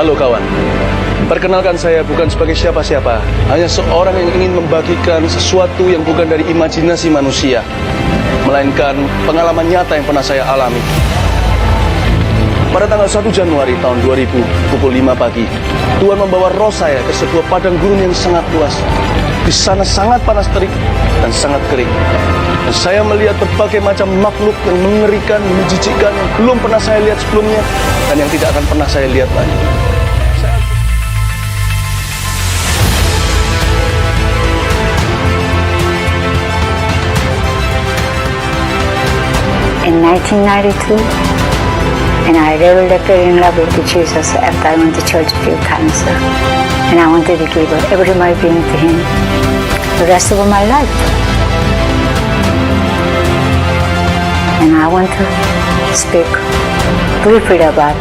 Halo kawan, perkenalkan saya bukan sebagai siapa-siapa, hanya seorang yang ingin membagikan sesuatu yang bukan dari imajinasi manusia, melainkan pengalaman nyata yang pernah saya alami. Pada tanggal 1 Januari tahun 2000, pukul 5 pagi, Tuhan membawa roh saya ke sebuah padang gurun yang sangat luas. Di sana sangat panas terik dan sangat kering. Dan saya melihat berbagai macam makhluk yang mengerikan, menjijikkan, yang belum pernah saya lihat sebelumnya, dan yang tidak akan pernah saya lihat lagi. In 1992, and I really fell in love with Jesus after I went to church a few times. And I wanted to give every my being to Him the rest of my life. And I want to speak briefly about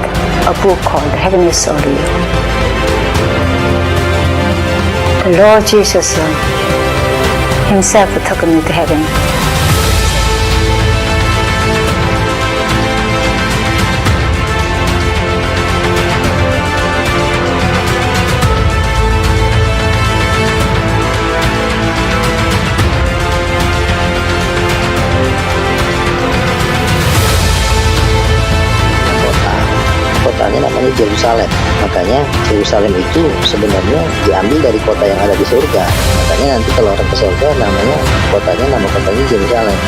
a book called Heaven is So Real. The Lord Jesus Himself took me to heaven. Kotanya namanya Yerusalem. Makanya Yerusalem itu sebenarnya diambil dari kota yang ada di surga. Makanya nanti kalau orang ke surga nama kotanya Yerusalem.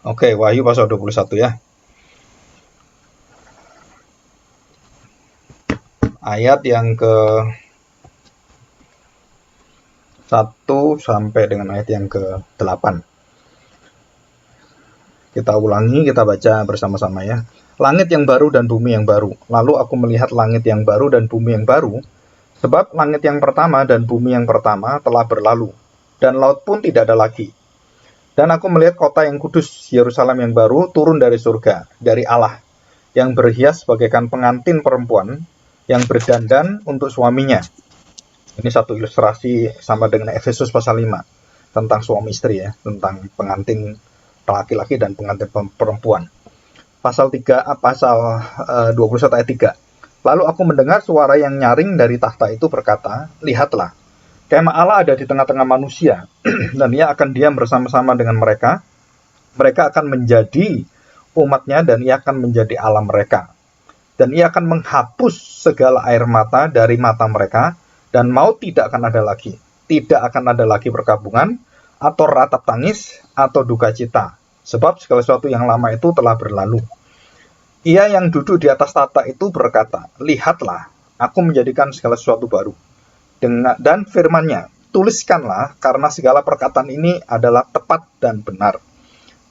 Oke, Wahyu pasal 21 ya. Ayat yang ke 1 sampai dengan ayat yang ke 8. Kita ulangi, kita baca bersama-sama ya. Langit yang baru dan bumi yang baru. Lalu aku melihat langit yang baru dan bumi yang baru, sebab langit yang pertama dan bumi yang pertama telah berlalu, dan laut pun tidak ada lagi. Dan aku melihat kota yang kudus, Yerusalem yang baru, turun dari surga, dari Allah, yang berhias bagaikan pengantin perempuan, yang berdandan untuk suaminya. Ini satu ilustrasi sama dengan Efesus pasal 5, tentang suami istri ya, tentang pengantin laki-laki dan pengantin perempuan. Pasal 21 ayat 3. Lalu aku mendengar suara yang nyaring dari tahta itu berkata, lihatlah, kemah Allah ada di tengah-tengah manusia, dan Ia akan diam bersama-sama dengan mereka. Mereka akan menjadi umatnya, dan Ia akan menjadi Allah mereka. Dan Ia akan menghapus segala air mata dari mata mereka, dan maut tidak akan ada lagi. Tidak akan ada lagi perkabungan, atau ratap tangis, atau duka cita. Sebab segala sesuatu yang lama itu telah berlalu. Ia yang duduk di atas tahta itu berkata, lihatlah, aku menjadikan segala sesuatu baru. Dan firman-Nya, tuliskanlah karena segala perkataan ini adalah tepat dan benar.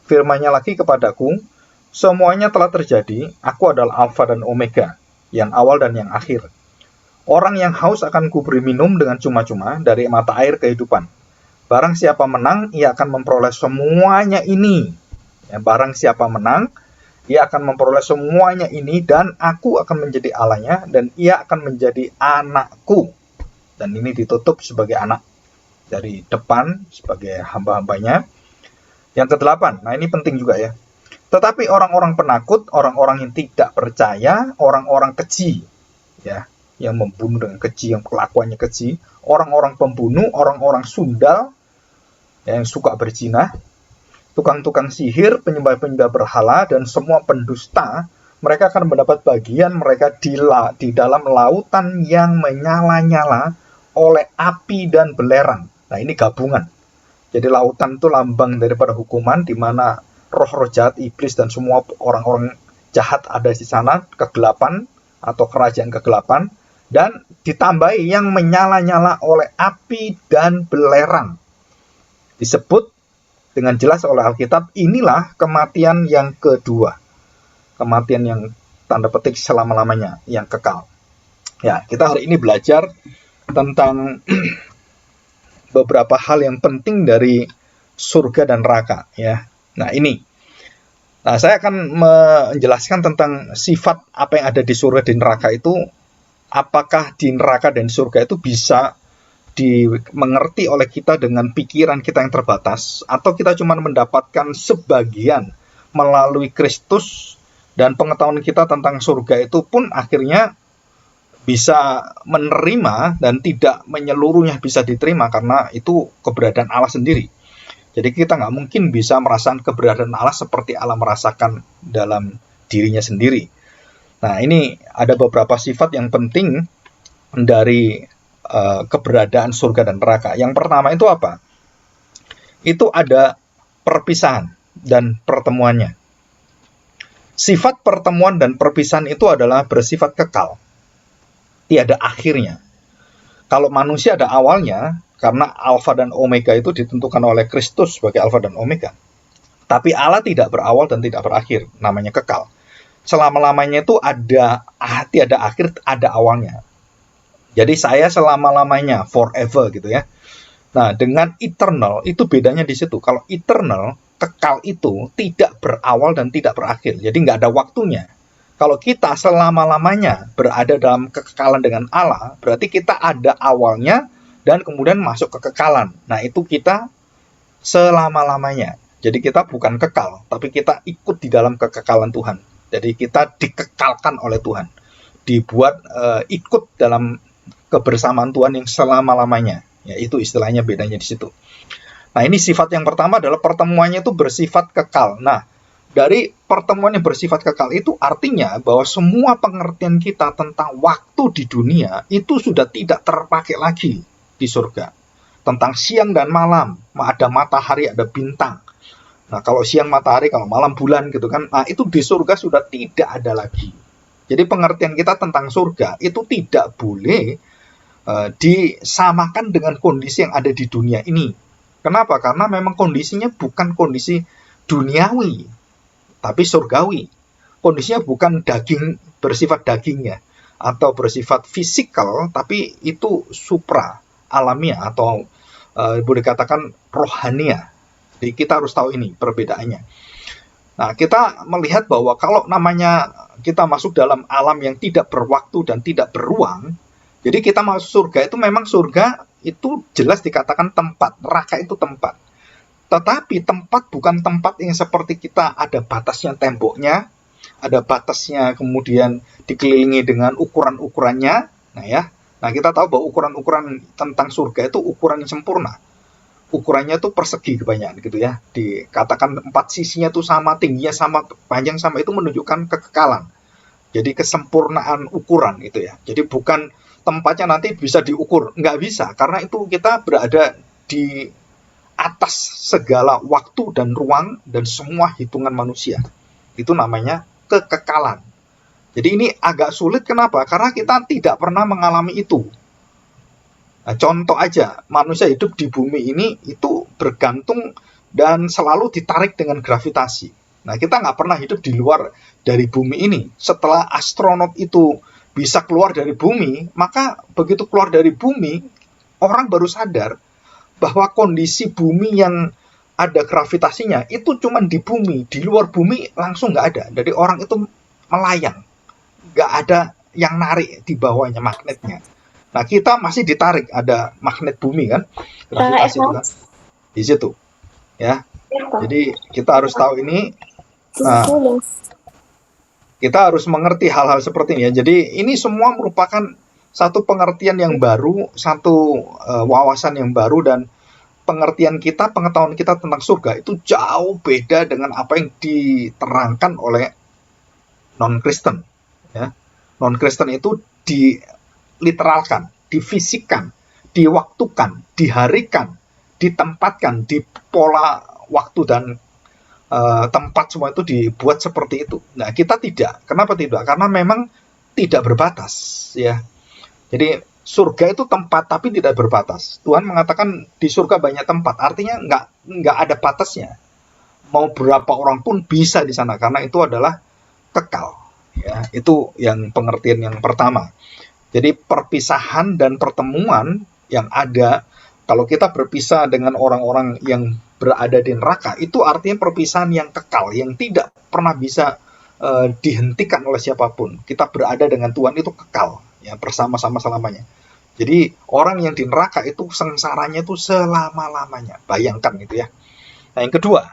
Firman-Nya lagi kepadaku, semuanya telah terjadi, aku adalah Alfa dan Omega, yang awal dan yang akhir. Orang yang haus akan kuberi minum dengan cuma-cuma dari mata air kehidupan. Barang siapa menang, ia akan memperoleh semuanya ini. Ya, barang siapa menang, ia akan memperoleh semuanya ini, dan aku akan menjadi Allahnya, dan ia akan menjadi anakku. Dan ini ditutup sebagai anak dari depan sebagai hamba-hambanya. Yang ke-8, nah ini penting juga ya. Tetapi orang-orang penakut, orang-orang yang tidak percaya, orang-orang keji, ya, yang membunuh dengan keji, yang kelakuannya keji, orang-orang pembunuh, orang-orang sundal, yang suka berzina, tukang-tukang sihir, penyembah-penyembah berhala, dan semua pendusta, mereka akan mendapat bagian mereka di dalam lautan yang menyala-nyala oleh api dan belerang. Nah ini gabungan. Jadi lautan itu lambang daripada hukuman, di mana roh-roh jahat, iblis dan semua orang-orang jahat ada di sana, kegelapan atau kerajaan kegelapan, dan ditambahi yang menyala-nyala oleh api dan belerang. Disebut dengan jelas oleh Alkitab, inilah kematian yang kedua. kematian yang tanda petik selama-lamanya, yang kekal. Ya, kita hari ini belajar tentang beberapa hal yang penting dari surga dan neraka, ya. Nah, ini. Nah, saya akan menjelaskan tentang sifat apa yang ada di surga dan neraka itu. Apakah di neraka dan surga itu bisa dimengerti oleh kita dengan pikiran kita yang terbatas, atau kita cuma mendapatkan sebagian melalui Kristus, dan pengetahuan kita tentang surga itu pun akhirnya bisa menerima dan tidak menyeluruhnya bisa diterima, karena itu keberadaan Allah sendiri. Jadi kita nggak mungkin bisa merasakan keberadaan Allah seperti Allah merasakan dalam dirinya sendiri. Nah, ini ada beberapa sifat yang penting dari keberadaan surga dan neraka. Yang pertama itu apa? Itu ada perpisahan dan pertemuannya. Sifat pertemuan dan perpisahan itu adalah bersifat kekal. Tiada akhirnya. Kalau manusia ada awalnya, karena alfa dan omega itu ditentukan oleh Kristus sebagai alfa dan omega. Tapi Allah tidak berawal dan tidak berakhir, namanya kekal. Selama-lamanya itu tiada akhir, ada awalnya. Jadi saya selama-lamanya, forever gitu ya. Nah, dengan eternal itu bedanya di situ. Kalau eternal, kekal itu tidak berawal dan tidak berakhir. Jadi nggak ada waktunya. Kalau kita selama-lamanya berada dalam kekekalan dengan Allah, berarti kita ada awalnya dan kemudian masuk ke kekekalan. Nah, itu kita selama-lamanya. Jadi kita bukan kekal, tapi kita ikut di dalam kekekalan Tuhan. Jadi kita dikekalkan oleh Tuhan. Dibuat ikut dalam kebersamaan Tuhan yang selama-lamanya. Ya, itu istilahnya bedanya di situ. Nah, ini sifat yang pertama adalah pertemuannya itu bersifat kekal. Nah, dari pertemuan yang bersifat kekal itu artinya bahwa semua pengertian kita tentang waktu di dunia itu sudah tidak terpakai lagi di surga. Tentang siang dan malam, ada matahari, ada bintang. Nah, kalau siang matahari, kalau malam bulan gitu kan, nah itu di surga sudah tidak ada lagi. Jadi pengertian kita tentang surga itu tidak boleh disamakan dengan kondisi yang ada di dunia ini. Kenapa? Karena memang kondisinya bukan kondisi duniawi, tapi surgawi. Kondisinya bukan daging, bersifat dagingnya, atau bersifat fisikal, tapi itu supra, alamiah, atau boleh katakan rohania. Jadi kita harus tahu ini perbedaannya. Nah, kita melihat bahwa kalau namanya kita masuk dalam alam yang tidak berwaktu dan tidak beruang, jadi kita masuk surga itu memang surga itu jelas dikatakan tempat, neraka itu tempat. Tetapi tempat bukan tempat yang seperti kita ada batasnya temboknya, ada batasnya kemudian dikelilingi dengan ukuran-ukurannya. Nah ya, nah kita tahu bahwa ukuran-ukuran tentang surga itu ukuran yang sempurna. Ukurannya itu persegi kebanyakan gitu ya. Dikatakan 4 sisinya itu sama, tingginya sama, panjang sama, itu menunjukkan kekekalan. Jadi kesempurnaan ukuran itu ya. Jadi bukan tempatnya nanti bisa diukur, nggak bisa, karena itu kita berada di atas segala waktu dan ruang dan semua hitungan manusia. Itu namanya kekekalan. Jadi ini agak sulit, kenapa? Karena kita tidak pernah mengalami itu. Nah, contoh aja, manusia hidup di bumi ini itu bergantung dan selalu ditarik dengan gravitasi. Nah, kita nggak pernah hidup di luar dari bumi ini. Setelah astronot itu bisa keluar dari bumi, maka begitu keluar dari bumi, orang baru sadar bahwa kondisi bumi yang ada gravitasinya itu cuma di bumi, di luar bumi langsung nggak ada. Jadi orang itu melayang, nggak ada yang narik di bawahnya magnetnya. Nah, kita masih ditarik, ada magnet bumi kan, gravitasi itu kan, di situ, ya. Jadi kita harus tahu ini. Nah, kita harus mengerti hal-hal seperti ini ya. Jadi ini semua merupakan satu pengertian yang baru, satu wawasan yang baru, dan pengertian kita, pengetahuan kita tentang surga itu jauh beda dengan apa yang diterangkan oleh non-Kristen. Ya. Non-Kristen itu diliteralkan, difisikkan, diwaktukan, diharikan, ditempatkan di pola waktu dan tempat, semua itu dibuat seperti itu. Nah, kita tidak. Kenapa tidak? Karena memang tidak berbatas, ya. Jadi surga itu tempat tapi tidak berbatas. Tuhan mengatakan di surga banyak tempat, artinya nggak ada batasnya. Mau berapa orang pun bisa di sana, karena itu adalah kekal. Ya, itu yang pengertian yang pertama. Jadi perpisahan dan pertemuan yang ada kalau kita berpisah dengan orang-orang yang berada di neraka, itu artinya perpisahan yang kekal, yang tidak pernah bisa dihentikan oleh siapapun. Kita berada dengan Tuhan itu kekal, ya, bersama-sama selamanya. Jadi orang yang di neraka itu sengsaranya itu selama-lamanya. Bayangkan gitu ya. Nah, yang kedua,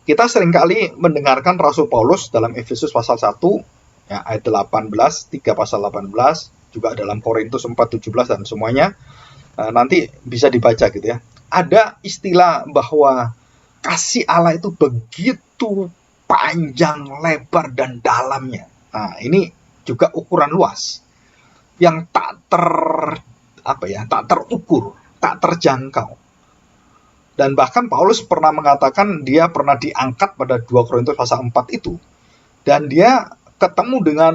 kita seringkali mendengarkan Rasul Paulus dalam Efesus pasal 1, ya, ayat 18, 3 pasal 18, juga dalam Korintus 4, 17 dan semuanya. Nanti bisa dibaca gitu ya. Ada istilah bahwa kasih Allah itu begitu panjang, lebar, dan dalamnya. Nah, ini juga ukuran luas yang tak terukur, tak terjangkau. Dan bahkan Paulus pernah mengatakan dia pernah diangkat pada 2 Korintus pasal 4 itu. Dan dia ketemu dengan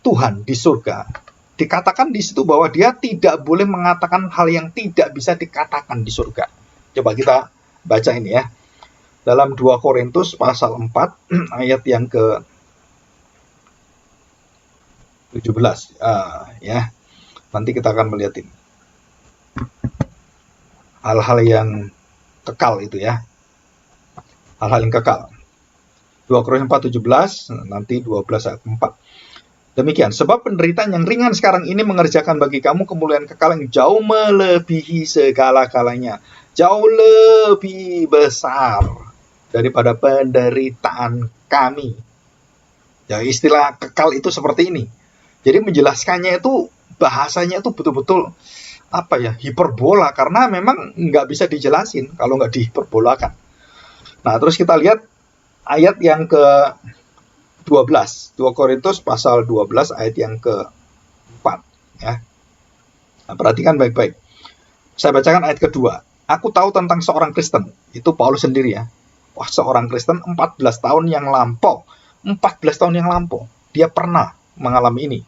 Tuhan di surga. Dikatakan di situ bahwa dia tidak boleh mengatakan hal yang tidak bisa dikatakan di surga. Coba kita baca ini ya. Dalam 2 Korintus pasal 4 ayat yang ke 17. Ya. Nanti kita akan melihat ini. Hal-hal yang kekal itu ya. Hal-hal yang kekal. 2 Korintus 4:17, nanti 12 ayat 4. Demikian, sebab penderitaan yang ringan sekarang ini mengerjakan bagi kamu kemuliaan kekal yang jauh melebihi segala-galanya. Jauh lebih besar daripada penderitaan kami. Ya, istilah kekal itu seperti ini. Jadi menjelaskannya itu, bahasanya itu betul-betul hiperbola, karena memang nggak bisa dijelasin kalau nggak dihiperbolakan. Nah, terus kita lihat ayat yang ke 12, 2 Korintus pasal 12 ayat yang ke-4 ya. Nah, perhatikan baik-baik. Saya bacakan ayat kedua. Aku tahu tentang seorang Kristen, itu Paulus sendiri ya. Wah, seorang Kristen 14 tahun yang lampau, dia pernah mengalami ini.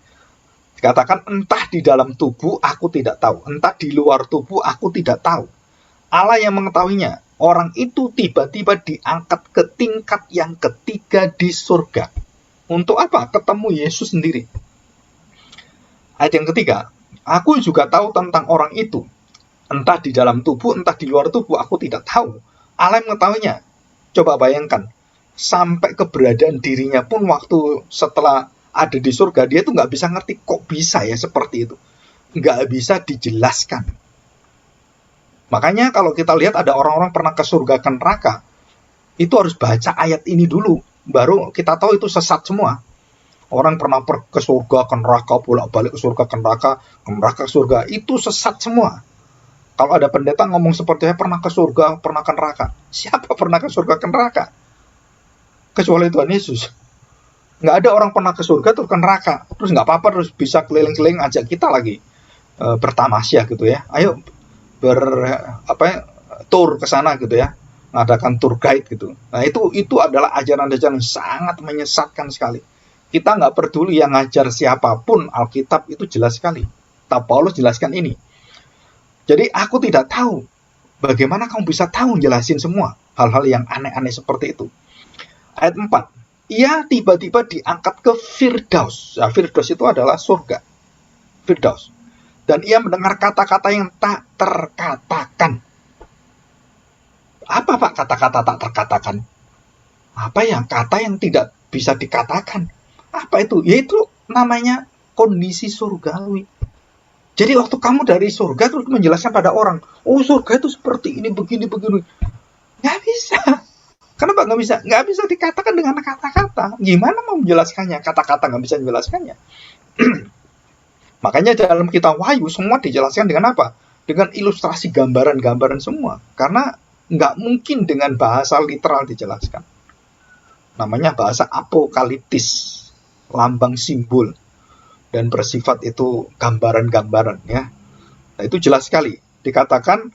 Dikatakan entah di dalam tubuh aku tidak tahu, entah di luar tubuh aku tidak tahu. Allah yang mengetahuinya. Orang itu tiba-tiba diangkat ke tingkat yang ketiga di surga. Untuk apa? Ketemu Yesus sendiri. Ayat yang ketiga, aku juga tahu tentang orang itu. Entah di dalam tubuh, entah di luar tubuh, aku tidak tahu. Allah yang mengetahuinya. Coba bayangkan, sampai keberadaan dirinya pun waktu setelah ada di surga, dia tuh nggak bisa ngerti kok bisa ya seperti itu. Nggak bisa dijelaskan. Makanya kalau kita lihat ada orang-orang pernah ke surga ke neraka, itu harus baca ayat ini dulu, baru kita tahu itu sesat semua. Orang pernah ke surga ke neraka, bolak-balik ke surga ke neraka ke surga, itu sesat semua. Kalau ada pendeta ngomong seperti pernah ke surga, pernah ke neraka. Siapa pernah ke surga ke neraka? Kecuali Tuhan Yesus. Nggak ada orang pernah ke surga terus ke neraka. Terus nggak apa-apa, terus bisa keliling-keliling ajak kita lagi bertamasya gitu ya. Ayo tour ke sana gitu ya, ngadakan tour guide gitu. Nah, itu adalah ajaran-ajaran yang sangat menyesatkan sekali. Kita nggak peduli yang ngajar siapapun, Alkitab itu jelas sekali. Tapi Paulus jelaskan ini. Jadi aku tidak tahu bagaimana kamu bisa tahu jelasin semua hal-hal yang aneh-aneh seperti itu. Ayat 4. Ia tiba-tiba diangkat ke Firdaus. Nah, Firdaus itu adalah surga. Firdaus. Dan ia mendengar kata-kata yang tak terkatakan. Apa Pak kata-kata tak terkatakan? Apa yang kata yang tidak bisa dikatakan? Apa itu? Yaitu namanya kondisi surgawi. Jadi waktu kamu dari surga terus menjelaskan pada orang, oh surga itu seperti ini, begini. Nggak bisa. Kenapa nggak bisa? Nggak bisa dikatakan dengan kata-kata. Gimana mau menjelaskannya? Kata-kata nggak bisa menjelaskannya. Makanya dalam kitab Wahyu semua dijelaskan dengan apa? Dengan ilustrasi gambaran-gambaran semua. Karena nggak mungkin dengan bahasa literal dijelaskan. Namanya bahasa apokaliptis, lambang simbol, dan bersifat itu gambaran-gambaran ya. Nah, itu jelas sekali. Dikatakan,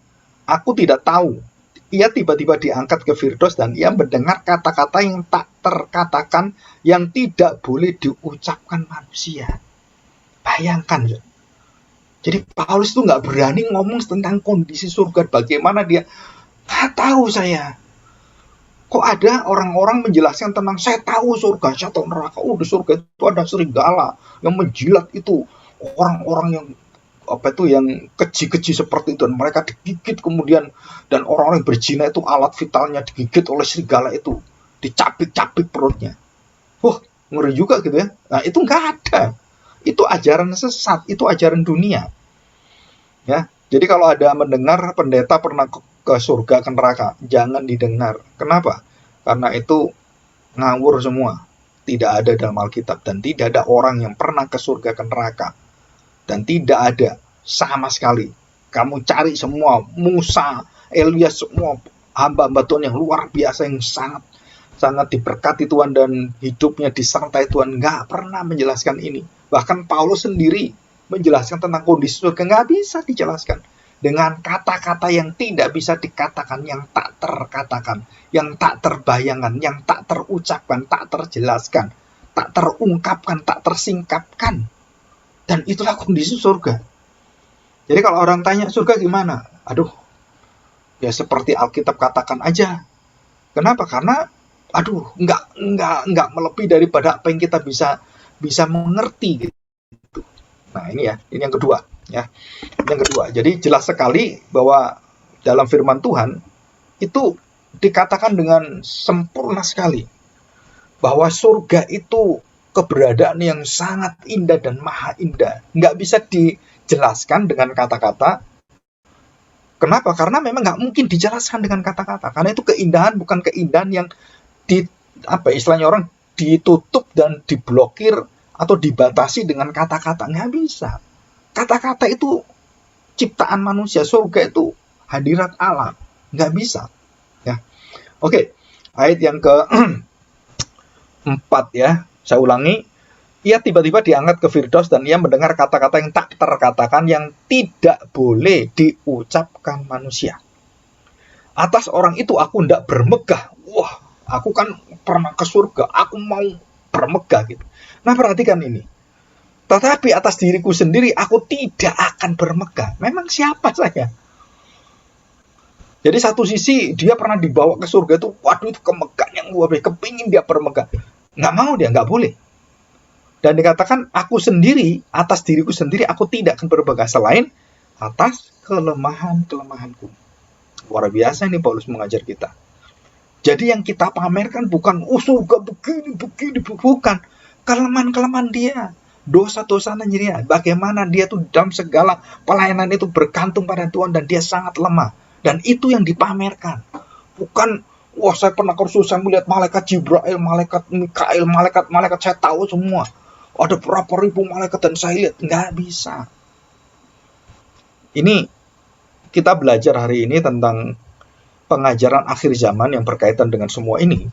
aku tidak tahu. Ia tiba-tiba diangkat ke Firdaus dan ia mendengar kata-kata yang tak terkatakan, yang tidak boleh diucapkan manusia. Bayangkan. Jadi Paulus itu nggak berani ngomong tentang kondisi surga. Bagaimana dia? Nggak tahu saya. Kok ada orang-orang menjelaskan tentang saya tahu surga, saya tahu neraka. Di surga itu ada serigala yang menjilat itu orang-orang yang yang keji-keji seperti itu, dan mereka digigit kemudian, dan orang-orang yang berzina itu alat vitalnya digigit oleh serigala itu, dicapik-capik perutnya. Wah, ngeri juga gitu ya. Nah, itu nggak ada. Itu ajaran sesat, itu ajaran dunia. Ya, jadi kalau ada mendengar pendeta pernah ke surga ke neraka, jangan didengar. Kenapa? Karena itu ngawur semua. Tidak ada dalam Alkitab, dan tidak ada orang yang pernah ke surga ke neraka. Dan tidak ada sama sekali. Kamu cari semua, Musa, Elia, semua hamba-hamba Tuhan yang luar biasa, yang sangat diberkati Tuhan dan hidupnya disertai Tuhan, nggak pernah menjelaskan ini. Bahkan Paulus sendiri menjelaskan tentang kondisi surga, nggak bisa dijelaskan dengan kata-kata yang tidak bisa dikatakan, yang tak terkatakan, yang tak terbayangkan, yang tak terucapkan, tak terjelaskan, tak terungkapkan, tak tersingkapkan. Dan itulah kondisi surga. Jadi kalau orang tanya surga gimana? Aduh, ya seperti Alkitab katakan aja. Kenapa? Karena nggak melebihi daripada apa yang kita bisa mengerti gitu. Nah, ini yang kedua ya. Yang kedua. Jadi jelas sekali bahwa dalam firman Tuhan itu dikatakan dengan sempurna sekali bahwa surga itu keberadaan yang sangat indah dan maha indah. Nggak bisa dijelaskan dengan kata-kata. Kenapa? Karena memang nggak mungkin dijelaskan dengan kata-kata. Karena itu keindahan bukan keindahan yang istilahnya orang ditutup dan diblokir atau dibatasi dengan kata-kata. Nggak bisa. Kata-kata itu ciptaan manusia. Surga itu hadirat Allah. Nggak bisa. Ya. Oke. Ayat yang ke-4 ya. Saya ulangi, ia tiba-tiba diangkat ke Firdaus dan ia mendengar kata-kata yang tak terkatakan, yang tidak boleh diucapkan manusia. Atas orang itu aku tidak bermegah. Wah, aku kan pernah ke surga, aku mau bermegah gitu. Nah, perhatikan ini. Tetapi atas diriku sendiri aku tidak akan bermegah. Memang siapa saya? Jadi satu sisi dia pernah dibawa ke surga itu, waduh itu kemegahan yang luar biasa, kepingin dia bermegah. Nggak mau dia, nggak boleh. Dan dikatakan, aku sendiri, atas diriku sendiri, aku tidak akan bermegah selain atas kelemahan-kelemahanku. Luar biasa ini Paulus mengajar kita. Jadi yang kita pamerkan bukan, surga begini, bukan. Kelemahan-kelemahan dia, dosa-dosanya dia, bagaimana dia tuh dalam segala pelayanan itu bergantung pada Tuhan dan dia sangat lemah. Dan itu yang dipamerkan. Bukan, wah saya pernah kursus, saya melihat malaikat Jibril, malaikat Mikail, malaikat saya tahu semua. Ada berapa ribu malaikat dan saya lihat. Nggak bisa. Ini kita belajar hari ini tentang pengajaran akhir zaman yang berkaitan dengan semua ini.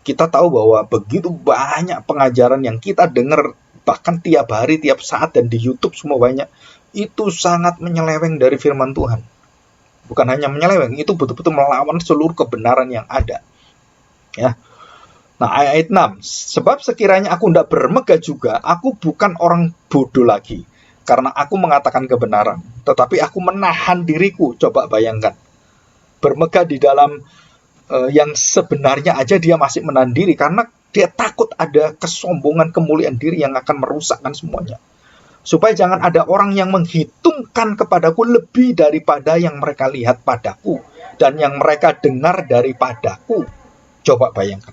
Kita tahu bahwa begitu banyak pengajaran yang kita dengar bahkan tiap hari, tiap saat, dan di YouTube semua banyak. Itu sangat menyeleweng dari firman Tuhan. Bukan hanya menyeleweng, itu betul-betul melawan seluruh kebenaran yang ada. Ya. Nah, ayat 6. Sebab sekiranya aku tidak bermegah juga, aku bukan orang bodoh lagi. Karena aku mengatakan kebenaran. Tetapi aku menahan diriku. Coba bayangkan. Bermegah di dalam yang sebenarnya aja dia masih menahan diri. Karena dia takut ada kesombongan, kemuliaan diri yang akan merusakkan semuanya. Supaya jangan ada orang yang menghitungkan kepadaku lebih daripada yang mereka lihat padaku dan yang mereka dengar daripadaku. Coba bayangkan.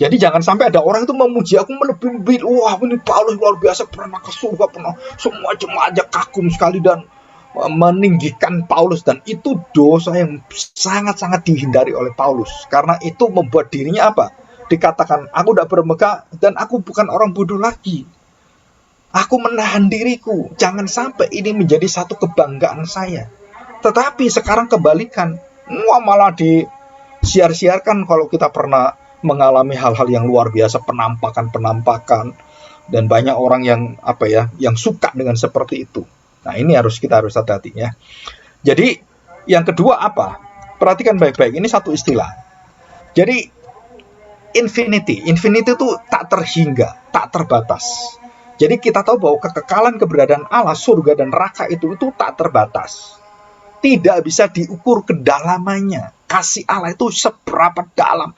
Jadi jangan sampai ada orang itu memuji aku melebihi, wah ini Paulus luar biasa, pernah ke surga, pernah, semua jemaatnya kagum sekali dan meninggikan Paulus. Dan itu dosa yang sangat-sangat dihindari oleh Paulus. Karena itu membuat dirinya apa? Dikatakan, aku tidak bermegah dan aku bukan orang bodoh lagi. Aku menahan diriku. Jangan sampai ini menjadi satu kebanggaan saya. Tetapi sekarang kebalikan. Wah, malah disiar-siarkan kalau kita pernah mengalami hal-hal yang luar biasa, penampakan. Dan banyak orang yang suka dengan seperti itu. Nah, ini kita harus hati-hati ya. Jadi, yang kedua apa? Perhatikan baik-baik. Ini satu istilah. Jadi, infinity. Infinity itu tak terhingga, tak terbatas. Jadi kita tahu bahwa kekekalan keberadaan Allah, surga dan neraka itu tak terbatas. Tidak bisa diukur kedalamannya. kasih Allah itu seberapa dalam.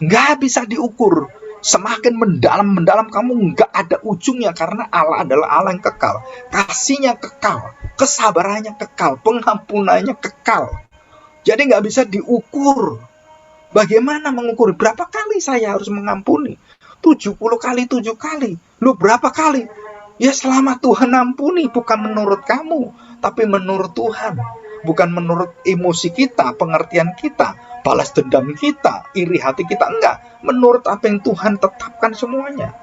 Nggak bisa diukur. Semakin mendalam kamu nggak ada ujungnya, karena Allah adalah Allah yang kekal. Kasihnya kekal, kesabarannya kekal, pengampunannya kekal. Jadi nggak bisa diukur. Bagaimana mengukur? Berapa kali saya harus mengampuni? 70 kali 7 kali. Lu berapa kali? Ya selama Tuhan ampuni, bukan menurut kamu, tapi menurut Tuhan. Bukan menurut emosi kita, pengertian kita, balas dendam kita, iri hati kita, enggak. Menurut apa yang Tuhan tetapkan semuanya.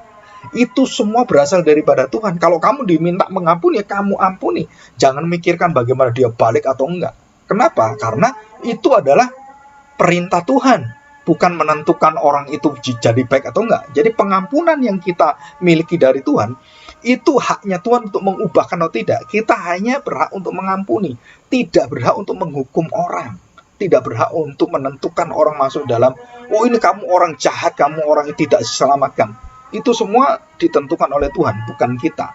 Itu semua berasal daripada Tuhan. Kalau kamu diminta mengampuni, ya kamu ampuni. Jangan mikirkan bagaimana dia balik atau enggak. Kenapa? Karena itu adalah perintah Tuhan, bukan menentukan orang itu jadi baik atau enggak. Jadi pengampunan yang kita miliki dari Tuhan, itu haknya Tuhan untuk mengubahkan atau tidak. Kita hanya berhak untuk mengampuni, tidak berhak untuk menghukum orang, tidak berhak untuk menentukan orang masuk dalam, oh ini kamu orang jahat, kamu orang yang tidak diselamatkan. Itu semua ditentukan oleh Tuhan, bukan kita.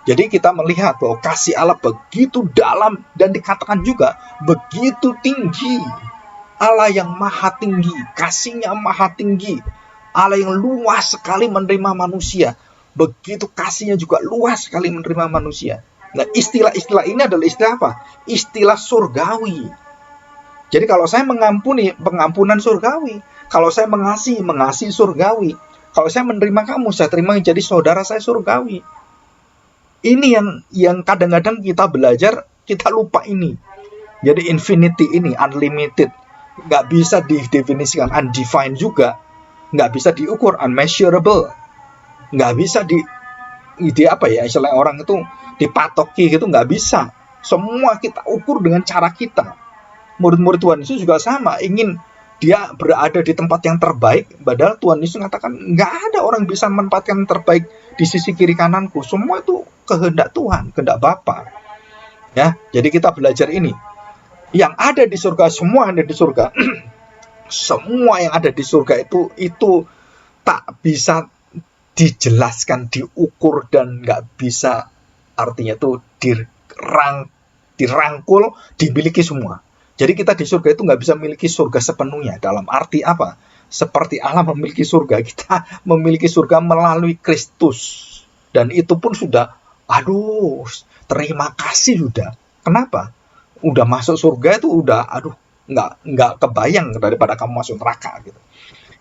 Jadi kita melihat bahwa kasih Allah begitu dalam, dan dikatakan juga begitu tinggi. Allah yang maha tinggi, kasihnya maha tinggi, Allah yang luas sekali menerima manusia. Begitu kasihnya juga luas sekali menerima manusia. Nah, istilah-istilah ini adalah istilah apa? Istilah surgawi. Jadi kalau saya mengampuni, pengampunan surgawi. Kalau saya mengasihi surgawi. Kalau saya menerima kamu, saya terima jadi saudara saya surgawi. Ini yang kadang-kadang kita belajar, kita lupa ini. Jadi infinity ini, unlimited. Nggak bisa didefinisikan, undefined juga. Nggak bisa diukur, unmeasurable. Nggak bisa istilah orang itu dipatoki gitu, nggak bisa. Semua kita ukur dengan cara kita. Murid-murid Tuhan Yesus juga sama, ingin dia berada di tempat yang terbaik, padahal Tuhan Yesus mengatakan nggak ada orang bisa menempatkan yang terbaik di sisi kiri kananku. Semua itu kehendak Tuhan, kehendak Bapa. Ya, jadi kita belajar ini. Yang ada di surga, semua ada di surga. Semua yang ada di surga itu tak bisa dijelaskan, diukur, dan nggak bisa artinya itu dirangkul, dimiliki semua. Jadi kita di surga itu nggak bisa memiliki surga sepenuhnya. Dalam arti apa? Seperti Allah memiliki surga, kita memiliki surga melalui Kristus. Dan itu pun sudah, terima kasih sudah. Kenapa? Udah masuk surga itu udah, nggak kebayang daripada kamu masuk neraka gitu.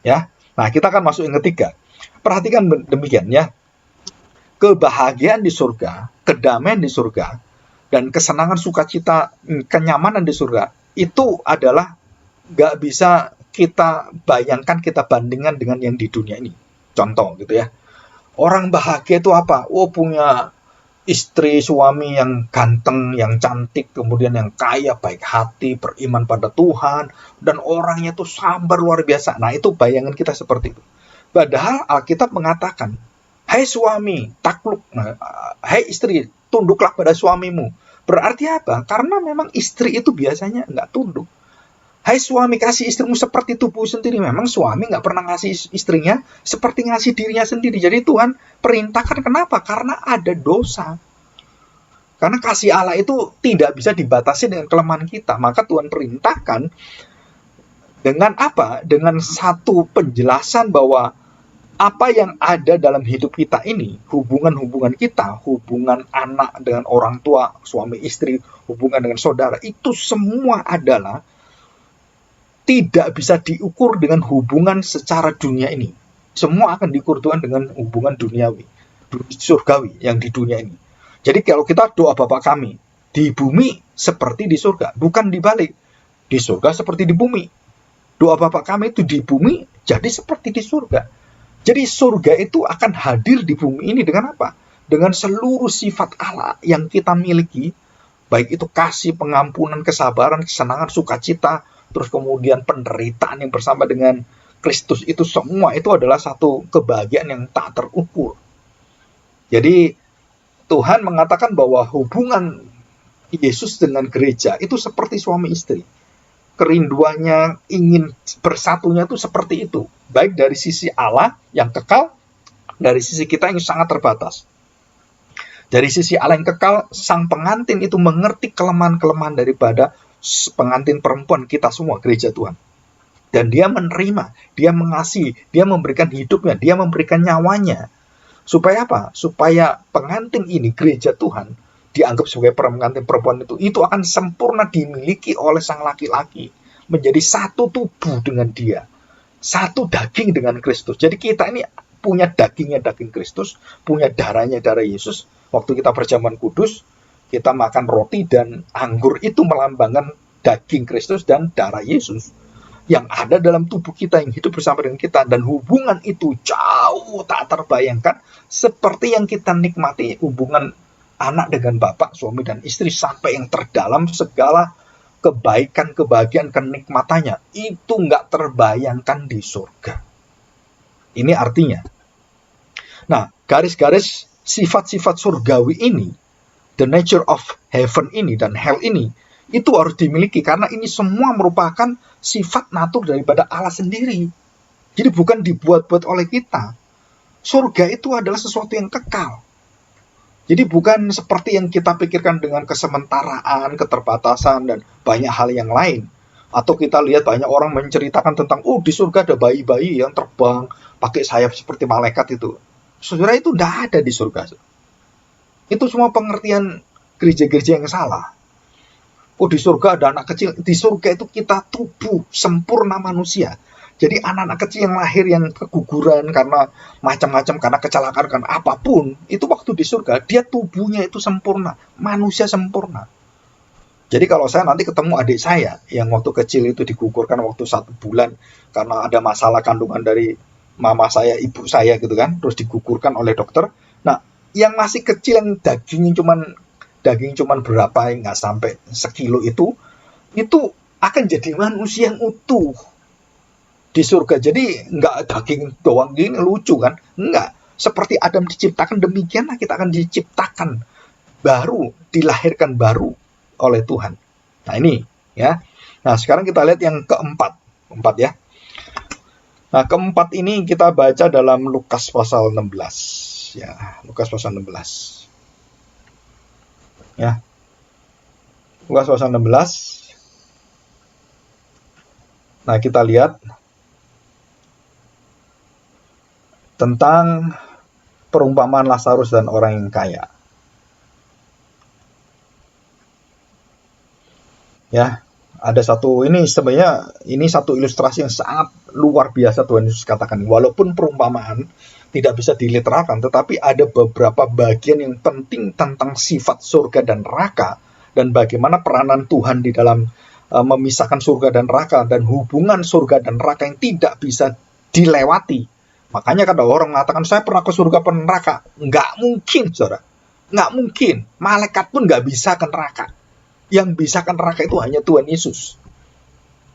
Ya, nah kita akan masuk yang ketiga. Perhatikan demikian ya. Kebahagiaan di surga, kedamaian di surga, dan kesenangan, sukacita, kenyamanan di surga, itu adalah gak bisa kita bayangkan, kita bandingkan dengan yang di dunia ini. Contoh gitu ya. Orang bahagia itu apa? Punya istri, suami yang ganteng, yang cantik, kemudian yang kaya, baik hati, beriman pada Tuhan, dan orangnya itu sabar luar biasa. Nah itu bayangan kita seperti itu. Padahal Alkitab mengatakan, hai suami, takluk. Hai istri, tunduklah pada suamimu. Berarti apa? Karena memang istri itu biasanya nggak tunduk. Hai suami, kasih istrimu seperti tubuh sendiri. Memang suami nggak pernah ngasih istrinya seperti ngasih dirinya sendiri. Jadi Tuhan perintahkan, kenapa? Karena ada dosa. Karena kasih Allah itu tidak bisa dibatasi dengan kelemahan kita. Maka Tuhan perintahkan dengan apa? Dengan satu penjelasan bahwa apa yang ada dalam hidup kita ini, hubungan-hubungan kita, hubungan anak dengan orang tua, suami istri, hubungan dengan saudara, itu semua adalah tidak bisa diukur dengan hubungan secara dunia ini. Semua akan diukur Tuhan dengan hubungan duniawi, surgawi yang di dunia ini. Jadi kalau kita doa Bapa kami, di bumi seperti di surga, bukan dibalik. Di surga seperti di bumi. Doa Bapa kami itu di bumi, jadi seperti di surga. Jadi surga itu akan hadir di bumi ini dengan apa? Dengan seluruh sifat Allah yang kita miliki, baik itu kasih, pengampunan, kesabaran, kesenangan, sukacita, terus kemudian penderitaan yang bersama dengan Kristus, itu semua itu adalah satu kebahagiaan yang tak terukur. Jadi Tuhan mengatakan bahwa hubungan Yesus dengan gereja itu seperti suami istri. Kerinduannya, ingin bersatunya itu seperti itu. Baik dari sisi Allah yang kekal, dari sisi kita yang sangat terbatas. Dari sisi Allah yang kekal, sang pengantin itu mengerti kelemahan-kelemahan daripada pengantin perempuan kita semua, gereja Tuhan. Dan dia menerima, dia mengasihi, dia memberikan hidupnya, dia memberikan nyawanya. Supaya apa? Supaya pengantin ini, gereja Tuhan, dianggap sebagai pengantin perempuan itu akan sempurna dimiliki oleh sang laki-laki. Menjadi satu tubuh dengan dia. Satu daging dengan Kristus. Jadi kita ini punya dagingnya daging Kristus, punya darahnya darah Yesus. Waktu kita perjamuan kudus, kita makan roti dan anggur itu melambangkan daging Kristus dan darah Yesus yang ada dalam tubuh kita, yang hidup bersama dengan kita. Dan hubungan itu jauh tak terbayangkan seperti yang kita nikmati hubungan anak dengan bapak, suami dan istri, sampai yang terdalam segala kebaikan, kebahagiaan, kenikmatannya. Itu nggak terbayangkan di surga. Ini artinya. Nah, garis-garis sifat-sifat surgawi ini, the nature of heaven ini dan hell ini, itu harus dimiliki karena ini semua merupakan sifat natur daripada Allah sendiri. Jadi bukan dibuat-buat oleh kita. Surga itu adalah sesuatu yang kekal. Jadi bukan seperti yang kita pikirkan dengan kesementaraan, keterbatasan, dan banyak hal yang lain. Atau kita lihat banyak orang menceritakan tentang, di surga ada bayi-bayi yang terbang, pakai sayap seperti malaikat itu. Saudara, itu tidak ada di surga. Itu semua pengertian gereja-gereja yang salah. Di surga ada anak kecil. Di surga itu kita tubuh sempurna manusia. Jadi anak-anak kecil yang lahir yang keguguran karena macam-macam, karena kecelakaan, karena apapun, itu waktu di surga, dia tubuhnya itu sempurna. Manusia sempurna. Jadi kalau saya nanti ketemu adik saya yang waktu kecil itu digugurkan waktu 1 bulan karena ada masalah kandungan dari mama saya, ibu saya gitu kan, terus digugurkan oleh dokter. Nah, yang masih kecil, yang daging cuman berapa, nggak sampai sekilo itu akan jadi manusia yang utuh di surga. Jadi nggak daging doang gini lucu kan? Nggak. Seperti Adam diciptakan, demikianlah kita akan diciptakan baru, dilahirkan baru oleh Tuhan. Nah ini ya. Nah sekarang kita lihat yang keempat ya. Nah keempat ini kita baca dalam Lukas pasal 16 ya. Lukas pasal 16. Ya. Lukas pasal 16. Nah, kita lihat tentang perumpamaan Lazarus dan orang yang kaya. Ya, ada satu, ini sebenarnya ini satu ilustrasi yang sangat luar biasa Tuhan Yesus katakan. Walaupun perumpamaan tidak bisa diliteralkan, tetapi ada beberapa bagian yang penting tentang sifat surga dan neraka, dan bagaimana peranan Tuhan di dalam memisahkan surga dan neraka, dan hubungan surga dan neraka yang tidak bisa dilewati. Makanya kada orang mengatakan, saya pernah ke surga, pernah neraka. Nggak mungkin, saudara. Nggak mungkin. Malaikat pun nggak bisa ke neraka. Yang bisa ke neraka itu hanya Tuhan Yesus.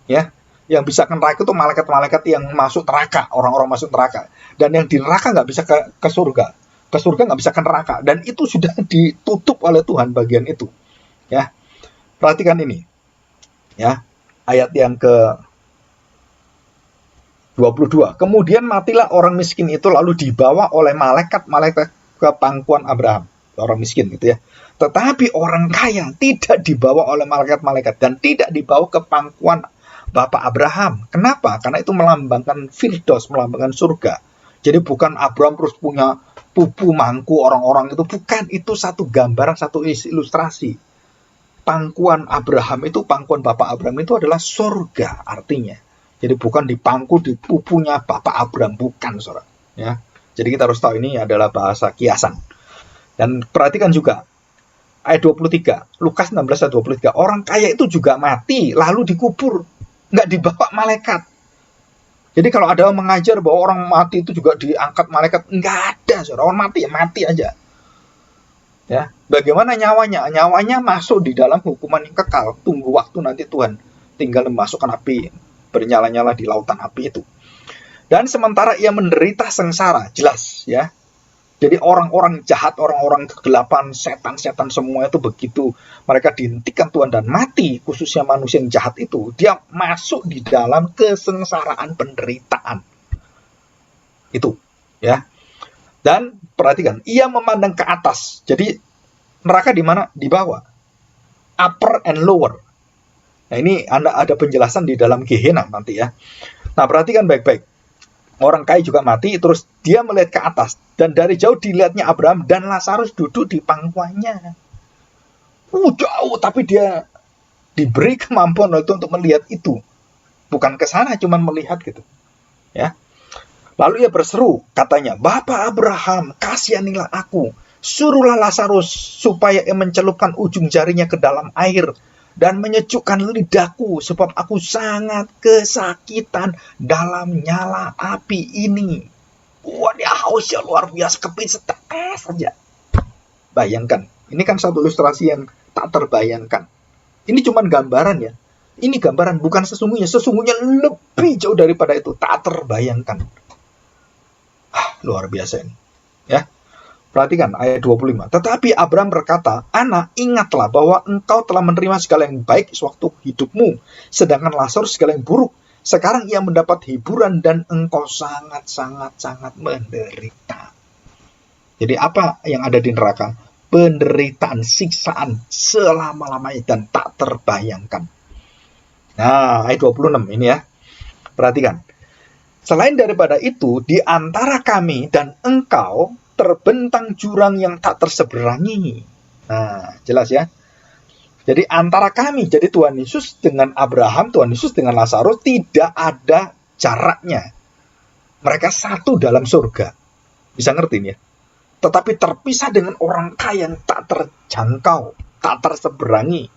Ya. Yang bisa ke neraka itu malaikat-malaikat yang masuk neraka, orang-orang masuk neraka. Dan yang di neraka nggak bisa ke surga. Ke surga nggak bisa ke neraka. Dan itu sudah ditutup oleh Tuhan bagian itu. Ya, perhatikan ini. Ya, ayat yang ke 22. Kemudian matilah orang miskin itu, lalu dibawa oleh malaikat-malaikat ke pangkuan Abraham. Orang miskin gitu ya. Tetapi orang kaya tidak dibawa oleh malaikat-malaikat dan tidak dibawa ke pangkuan Bapak Abraham. Kenapa? Karena itu melambangkan Firdaus, melambangkan surga. Jadi bukan Abraham terus punya pupu mangku orang-orang itu. Bukan, itu satu gambaran, satu ilustrasi. Pangkuan Abraham itu, pangkuan Bapak Abraham itu adalah surga artinya. Jadi bukan dipangku di pupunya Bapak Abraham, bukan saudara. Ya. Jadi kita harus tahu ini adalah bahasa kiasan. Dan perhatikan juga ayat 23, Lukas 16 ayat 23. Orang kaya itu juga mati lalu dikubur. Nggak dibawa malaikat. Jadi kalau ada yang mengajar bahwa orang mati itu juga diangkat malaikat, nggak ada, saudara. Orang mati ya mati aja. Ya, bagaimana nyawanya? Nyawanya masuk di dalam hukuman yang kekal. Tunggu waktu nanti Tuhan tinggal memasukkan api, bernyala-nyala di lautan api itu. Dan sementara ia menderita sengsara, jelas ya. Jadi orang-orang jahat, orang-orang kegelapan, setan-setan semua itu begitu mereka dihentikan Tuhan dan mati, khususnya manusia yang jahat itu, dia masuk di dalam kesengsaraan penderitaan. Itu, ya. Dan perhatikan, ia memandang ke atas. Jadi neraka di mana? Di bawah. Upper and lower. Nah, ini ada penjelasan di dalam Gehenna nanti ya. Nah, perhatikan baik-baik. Orang kaya juga mati, terus dia melihat ke atas. Dan dari jauh dilihatnya Abraham dan Lazarus duduk di pangkuannya. Jauh, tapi dia diberi kemampuan untuk melihat itu. Bukan ke sana, cuma melihat gitu. Ya. Lalu ia berseru, katanya, Bapak Abraham, kasihanilah aku. Suruhlah Lazarus supaya ia mencelupkan ujung jarinya ke dalam air dan menyejukkan lidahku, sebab aku sangat kesakitan dalam nyala api ini. Wah, dia hausnya luar biasa, kepingin setetes saja. Bayangkan, ini kan satu ilustrasi yang tak terbayangkan. Ini cuma gambaran ya. Ini gambaran, bukan sesungguhnya. Sesungguhnya lebih jauh daripada itu, tak terbayangkan. Luar biasa ini. Ya. Perhatikan ayat 25. Tetapi Abraham berkata, Anak, ingatlah bahwa engkau telah menerima segala yang baik sewaktu hidupmu, sedangkan Lazarus segala yang buruk. Sekarang ia mendapat hiburan dan engkau sangat menderita. Jadi apa yang ada di neraka? Penderitaan, siksaan selama-lamanya dan tak terbayangkan. Nah, ayat 26 ini ya. Perhatikan. Selain daripada itu, di antara kami dan engkau terbentang jurang yang tak terseberangi. Nah, jelas ya. Jadi antara kami, jadi Tuhan Yesus dengan Abraham, Tuhan Yesus dengan Lazarus tidak ada jaraknya. Mereka satu dalam surga. Bisa ngerti ya? Tetapi terpisah dengan orang kaya yang tak terjangkau, tak terseberangi.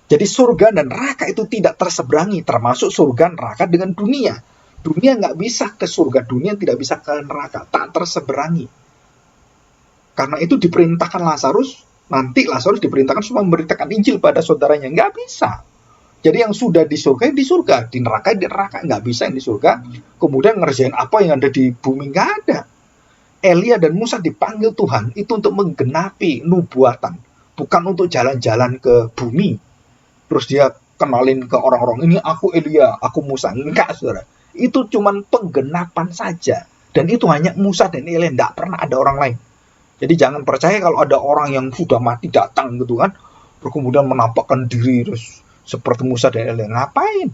Jadi surga dan neraka itu tidak terseberangi, termasuk surga neraka dengan dunia. Dunia nggak bisa ke surga, dunia tidak bisa ke neraka, tak terseberangi. Karena itu diperintahkan Lazarus, nanti Lazarus diperintahkan supaya memberitakan Injil pada saudaranya. Nggak bisa. Jadi yang sudah di surga, di neraka, nggak bisa yang di surga. Kemudian ngerjain apa yang ada di bumi, nggak ada. Elia dan Musa dipanggil Tuhan itu untuk menggenapi nubuatan, bukan untuk jalan-jalan ke bumi. Terus dia kenalin ke orang-orang, ini aku Elia, aku Musa. Enggak, saudara. Itu cuman penggenapan saja. Dan itu hanya Musa dan Elia, tidak pernah ada orang lain. Jadi jangan percaya kalau ada orang yang sudah mati datang gitu kan, kemudian menampakkan diri terus seperti Musa dan Elia. Ngapain?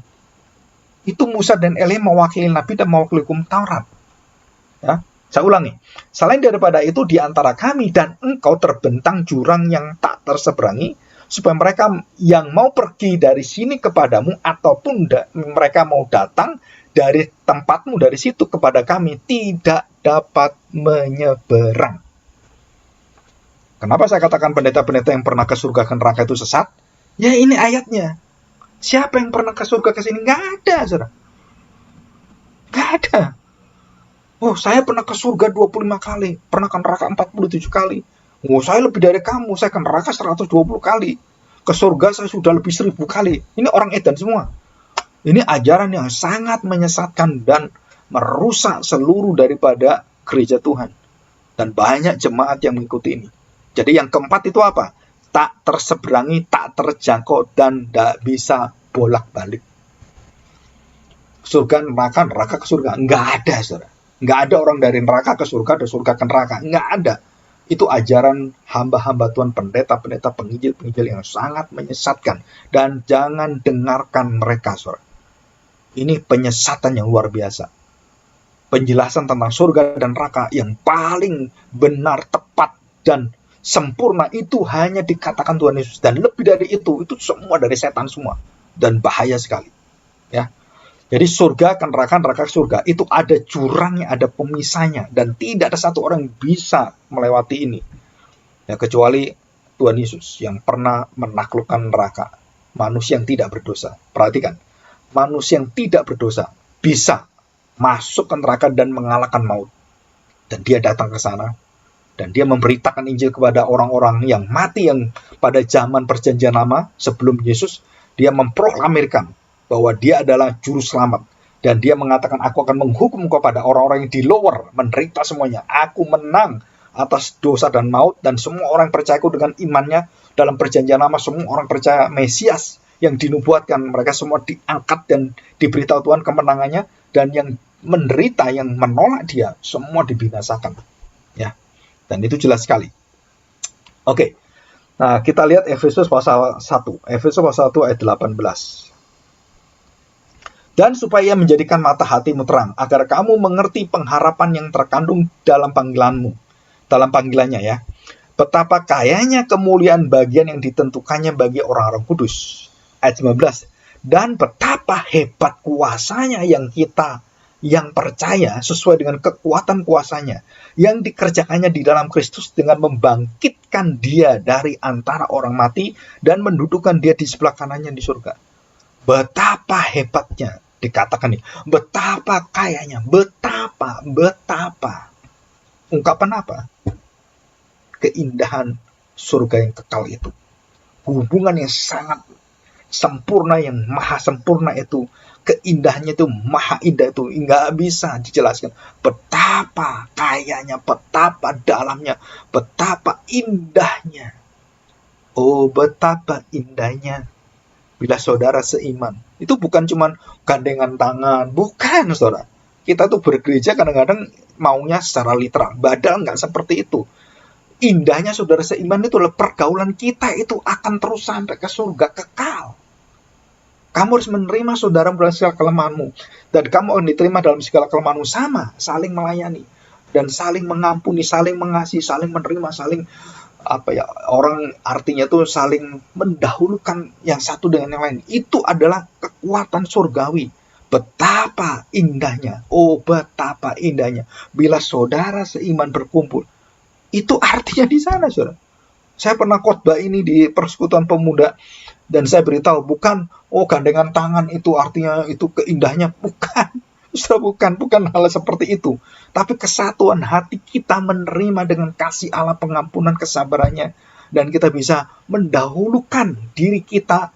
Itu Musa dan Elia mewakili Nabi dan mewakili hukum Taurat. Ya, saya ulangi. Selain daripada itu, di antara kami dan engkau terbentang jurang yang tak terseberangi, supaya mereka yang mau pergi dari sini kepadamu ataupun mereka mau datang dari tempatmu, dari situ kepada kami, tidak dapat menyeberang. Kenapa saya katakan pendeta-pendeta yang pernah ke surga ke neraka itu sesat? Ya ini ayatnya. Siapa yang pernah ke surga ke sini? Nggak ada, saudara. Nggak ada. Oh, saya pernah ke surga 25 kali, pernah ke neraka 47 kali. Oh, saya lebih dari kamu, saya ke neraka 120 kali. Ke surga saya sudah lebih 1000 kali. Ini orang edan semua. Ini ajaran yang sangat menyesatkan dan merusak seluruh daripada gereja Tuhan. Dan banyak jemaat yang mengikuti ini. Jadi yang keempat itu apa? Tak terseberangi, tak terjangkau, dan tidak bisa bolak-balik. Surga, neraka, neraka ke surga. Nggak ada, saudara. Nggak ada orang dari neraka ke surga, dari surga ke neraka. Nggak ada. Itu ajaran hamba-hamba Tuhan, pendeta-pendeta, penginjil-penginjil yang sangat menyesatkan. Dan jangan dengarkan mereka, saudara. Ini penyesatan yang luar biasa. Penjelasan tentang surga dan neraka yang paling benar, tepat, dan sempurna itu hanya dikatakan Tuhan Yesus. Dan lebih dari itu semua dari setan semua. Dan bahaya sekali. Ya. Jadi surga ke neraka, neraka ke surga, itu ada jurangnya, ada pemisahnya. Dan tidak ada satu orang yang bisa melewati ini. Ya, kecuali Tuhan Yesus yang pernah menaklukkan neraka. Manusia yang tidak berdosa. Perhatikan. Manusia yang tidak berdosa bisa masuk ke neraka dan mengalahkan maut. Dan dia datang ke sana. Dan dia memberitakan Injil kepada orang-orang yang mati yang pada zaman perjanjian lama sebelum Yesus. Dia memproklamirkan bahwa dia adalah juru selamat. Dan dia mengatakan, aku akan menghukum kepada orang-orang yang di lower, menderita semuanya. Aku menang atas dosa dan maut. Dan semua orang percayaku dengan imannya dalam perjanjian lama. Semua orang percaya Mesias yang dinubuatkan, mereka semua diangkat dan diberitahu Tuhan kemenangannya, dan yang menderita, yang menolak dia, semua dibinasakan. Ya, dan itu jelas sekali. Oke, Nah, kita lihat Efesus pasal 1. Efesus pasal 1 ayat 18. Dan supaya menjadikan mata hatimu terang, agar kamu mengerti pengharapan yang terkandung dalam panggilanmu. Dalam panggilannya ya. Betapa kayanya kemuliaan bagian yang ditentukannya bagi orang-orang kudus. Ayat 19. Dan betapa hebat kuasanya yang percaya sesuai dengan kekuatan kuasanya yang dikerjakannya di dalam Kristus dengan membangkitkan dia dari antara orang mati dan mendudukkan dia di sebelah kanannya di surga. Betapa hebatnya, dikatakan nih, betapa kayanya, betapa. Ungkapan apa? Keindahan surga yang kekal itu. Hubungan yang sangat sempurna, yang maha sempurna itu. Keindahannya itu, maha indah itu, nggak bisa dijelaskan. Betapa kayanya, betapa dalamnya, betapa indahnya. Oh, betapa indahnya. Bila saudara seiman. Itu bukan cuma gandengan tangan. Bukan, saudara. Kita tuh bergereja kadang-kadang maunya secara literal. Padahal nggak seperti itu. Indahnya saudara seiman itu adalah pergaulan kita itu akan terus sampai ke surga kekal. Kamu harus menerima saudara dalam segala kelemahanmu. Dan kamu akan diterima dalam segala kelemahanmu. Sama, saling melayani. Dan saling mengampuni, saling mengasihi, saling menerima, saling orang artinya tuh saling mendahulukan yang satu dengan yang lain. Itu adalah kekuatan surgawi. Betapa indahnya. Oh, betapa indahnya. Bila saudara seiman berkumpul. Itu artinya di sana, saudara. Saya pernah khotbah ini di Persekutuan Pemuda. Dan saya beritahu, bukan, gandengan tangan itu artinya itu keindahnya. Bukan. Bukan hal seperti itu. Tapi kesatuan hati kita menerima dengan kasih Allah, pengampunan, kesabarannya. Dan kita bisa mendahulukan diri kita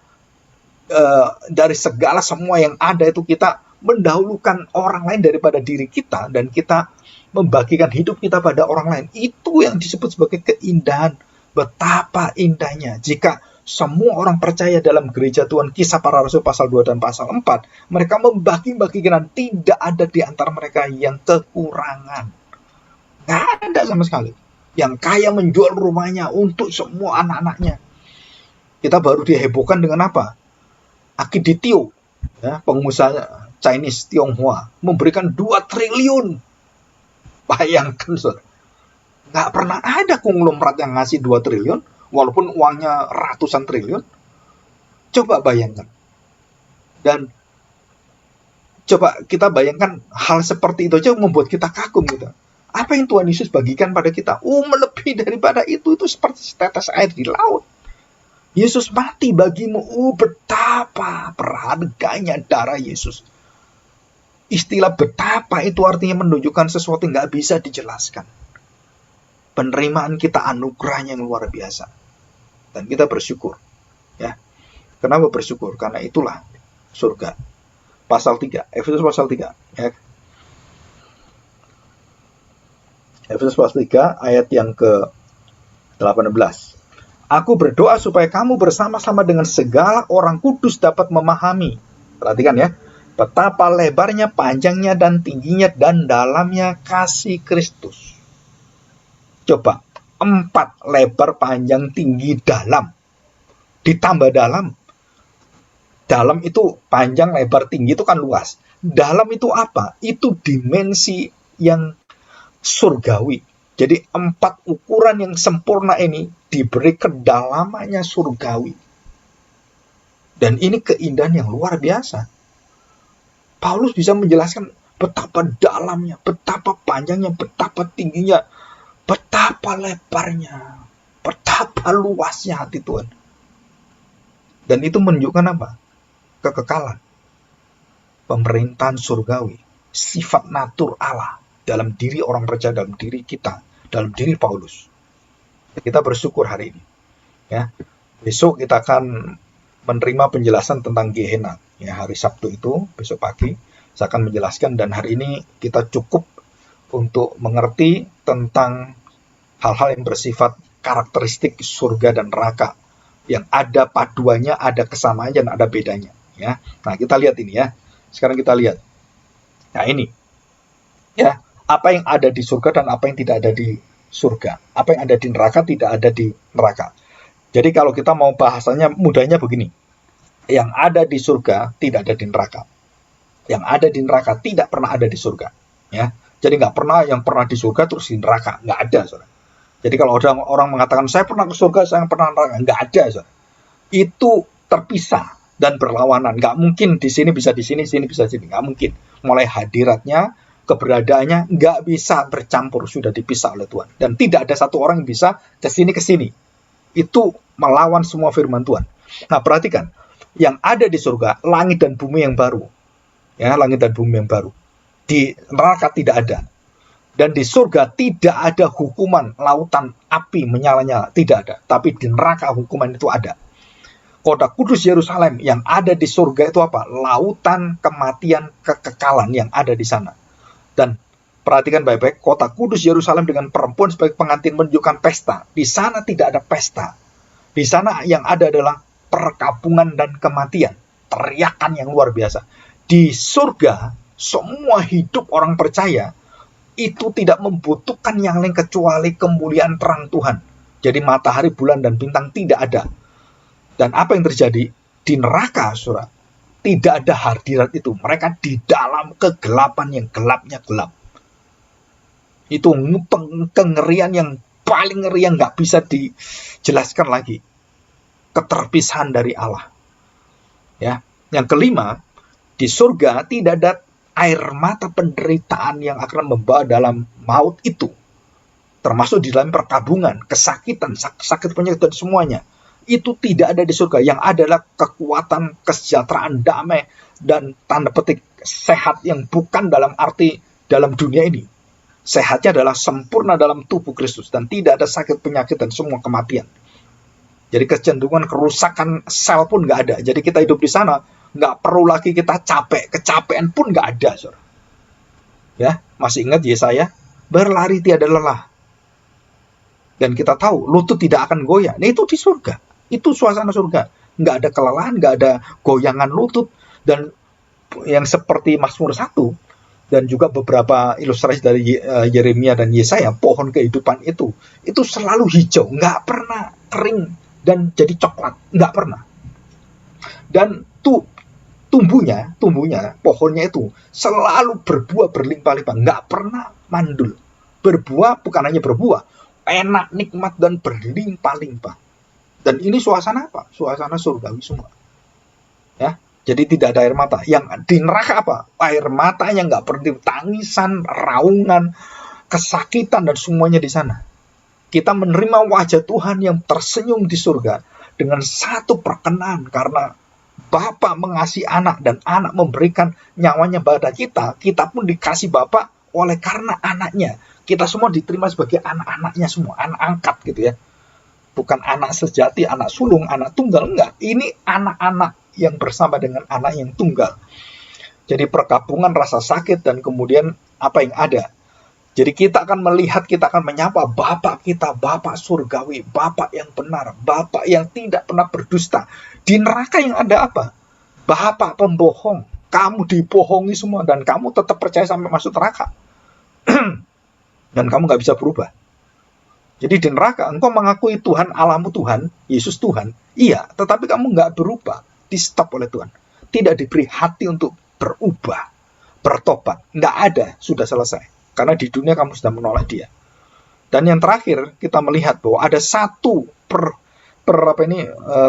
dari segala semua yang ada itu, kita mendahulukan orang lain daripada diri kita. Dan kita membagikan hidup kita pada orang lain. Itu yang disebut sebagai keindahan. Betapa indahnya jika semua orang percaya dalam gereja Tuhan, Kisah Para Rasul pasal 2 dan pasal 4, mereka membagi-bagikan, tidak ada di antara mereka yang kekurangan. Nggak ada sama sekali. Yang kaya menjual rumahnya untuk semua anak-anaknya. Kita baru dihebohkan dengan apa? Akiditio, ya, pengusaha Chinese Tionghoa, memberikan 2 triliun. Bayangkan, saudara. Nggak pernah ada konglomerat yang ngasih 2 triliun, walaupun uangnya ratusan triliun. Coba bayangkan. Dan coba kita bayangkan hal seperti itu aja membuat kita kagum gitu. Apa yang Tuhan Yesus bagikan pada kita? Melebihi daripada itu seperti setetes air di laut. Yesus mati bagimu. Betapa berharganya darah Yesus. Istilah betapa itu artinya menunjukkan sesuatu yang nggak bisa dijelaskan. Penerimaan kita anugerahnya yang luar biasa. Dan kita bersyukur. Ya. Kenapa bersyukur? Karena itulah surga. Pasal 3. Efesus pasal 3. Ya. Efesus pasal 3 ayat yang ke-18. Aku berdoa supaya kamu bersama-sama dengan segala orang kudus dapat memahami. Perhatikan ya. Betapa lebarnya, panjangnya, dan tingginya, dan dalamnya kasih Kristus. Coba, 4 lebar, panjang, tinggi, dalam. Ditambah dalam. Dalam itu panjang, lebar, tinggi itu kan luas. Dalam itu apa? Itu dimensi yang surgawi. Jadi 4 ukuran yang sempurna ini diberi kedalamannya surgawi. Dan ini keindahan yang luar biasa. Paulus bisa menjelaskan betapa dalamnya, betapa panjangnya, betapa tingginya, betapa lebarnya, betapa luasnya hati Tuhan. Dan itu menunjukkan apa? Kekekalan. Pemerintahan surgawi. Sifat natur Allah dalam diri orang percaya, dalam diri kita, dalam diri Paulus. Kita bersyukur hari ini. Ya. Besok kita akan menerima penjelasan tentang Gehenna. Ya, hari Sabtu itu, besok pagi, saya akan menjelaskan. Dan hari ini kita cukup untuk mengerti tentang hal-hal yang bersifat karakteristik surga dan neraka, yang ada paduannya, ada kesamaannya, dan ada bedanya. Ya, nah kita lihat ini ya. Sekarang kita lihat. Nah ini, ya, apa yang ada di surga dan apa yang tidak ada di surga. Apa yang ada di neraka tidak ada di neraka. Jadi kalau kita mau bahasanya mudahnya begini. Yang ada di surga tidak ada di neraka. Yang ada di neraka tidak pernah ada di surga. Ya. Jadi nggak pernah yang pernah di surga terus di neraka. Nggak ada, saudara. Jadi kalau orang mengatakan, saya pernah ke surga, saya pernah neraka. Nggak ada, saudara. Itu terpisah dan berlawanan. Nggak mungkin di sini bisa di sini bisa di sini. Nggak mungkin. Mulai hadiratnya, keberadaannya, nggak bisa bercampur. Sudah dipisah oleh Tuhan. Dan tidak ada satu orang yang bisa ke sini. Itu melawan semua firman Tuhan. Nah, perhatikan. Yang ada di surga, langit dan bumi yang baru. Ya, langit dan bumi yang baru. Di neraka tidak ada. Dan di surga tidak ada hukuman, lautan api menyala-nyala. Tidak ada. Tapi di neraka hukuman itu ada. Kota kudus Yerusalem yang ada di surga itu apa? Lautan kematian kekekalan yang ada di sana. Dan perhatikan baik-baik, kota kudus Yerusalem dengan perempuan sebagai pengantin menunjukkan pesta. Di sana tidak ada pesta. Di sana yang ada adalah perkabungan dan kematian. Teriakan yang luar biasa. Di surga, semua hidup orang percaya itu tidak membutuhkan yang lain kecuali kemuliaan terang Tuhan. Jadi matahari, bulan, dan bintang tidak ada. Dan apa yang terjadi? Di neraka, saudara, tidak ada hadirat itu. Mereka di dalam kegelapan yang gelapnya gelap. Itu kengerian yang paling ngeri yang nggak bisa dijelaskan lagi. Keterpisahan dari Allah. Ya, yang kelima, di surga tidak ada air mata penderitaan yang akan membawa dalam maut itu. Termasuk di dalam perkabungan, kesakitan, sakit penyakit dan semuanya. Itu tidak ada di surga. Yang adalah kekuatan, kesejahteraan, damai, dan tanda petik sehat yang bukan dalam arti dalam dunia ini. Sehatnya adalah sempurna dalam tubuh Kristus dan tidak ada sakit penyakit dan semua kematian. Jadi kecenderungan kerusakan sel pun nggak ada. Jadi kita hidup di sana nggak perlu lagi kita capek, kecapean pun nggak ada, saudara. Ya, masih ingat Yesaya? Berlari tiada lelah. Dan kita tahu lutut tidak akan goyah. Nah, itu di surga. Itu suasana surga. Nggak ada kelelahan, nggak ada goyangan lutut. Dan yang seperti Mazmur 1 dan juga beberapa ilustrasi dari Yeremia dan Yesaya, pohon kehidupan itu selalu hijau, nggak pernah kering dan jadi coklat, nggak pernah. Dan tumbuhnya, pohonnya itu selalu berbuah berlimpah-limpah, nggak pernah mandul. Berbuah, bukan hanya berbuah, enak, nikmat, dan berlimpah-limpah. Dan ini suasana apa? Suasana surgawi semua. Ya, jadi tidak ada air mata. Yang di neraka apa? Air matanya nggak berhenti, tangisan, raungan, kesakitan, dan semuanya di sana. Kita menerima wajah Tuhan yang tersenyum di surga dengan satu perkenan karena Bapa mengasihi anak dan anak memberikan nyawanya pada kita. Kita pun dikasih Bapa oleh karena anaknya. Kita semua diterima sebagai anak-anaknya semua, anak angkat gitu ya. Bukan anak sejati, anak sulung, anak tunggal, enggak. Ini anak-anak yang bersama dengan anak yang tunggal. Jadi perkabungan rasa sakit dan kemudian apa yang ada. Jadi kita akan melihat, kita akan menyapa Bapak kita, Bapak surgawi, Bapak yang benar, Bapak yang tidak pernah berdusta. Di neraka yang ada apa? Bapak pembohong. Kamu dibohongi semua dan kamu tetap percaya sampai masuk neraka. Dan kamu nggak bisa berubah. Jadi di neraka engkau mengakui Tuhan, Allahmu Tuhan, Yesus Tuhan. Iya, tetapi kamu nggak berubah. Di stop oleh Tuhan. Tidak diberi hati untuk berubah, bertobat. Nggak ada, sudah selesai. Karena di dunia kamu sudah menolak dia. Dan yang terakhir, kita melihat bahwa ada satu